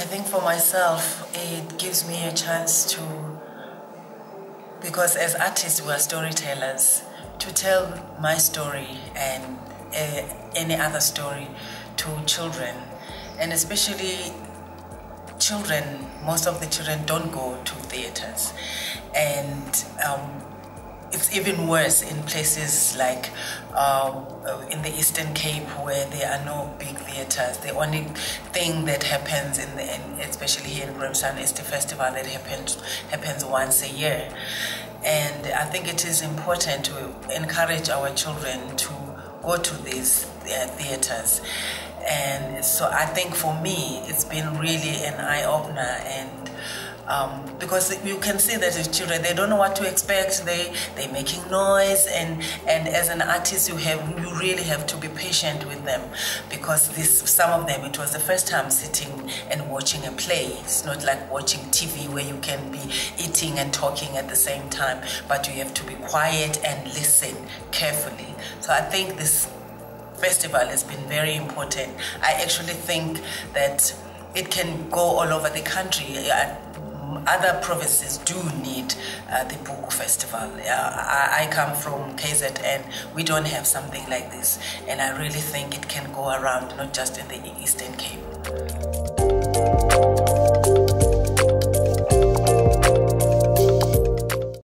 I think for myself, it gives me a chance to, because as artists we are storytellers, to tell my story and any other story to children, and especially children. Most of the children don't go to theaters, and it's even worse in places like in the Eastern Cape, where there are no big theaters. The only thing that happens especially here in Brimstone, is the festival that happens once a year. And I think it is important to encourage our children to go to these theaters. And so I think for me, it's been really an eye-opener, and because you can see that the children, they don't know what to expect. They're making noise, and as an artist, you really have to be patient with them, because some of them, it was the first time sitting and watching a play. It's not like watching TV where you can be eating and talking at the same time, but you have to be quiet and listen carefully. So I think this festival has been very important. I actually think that it can go all over the country. Other provinces do need the Puku Festival. I come from KZN. We don't have something like this, and I really think it can go around, not just in the Eastern Cape.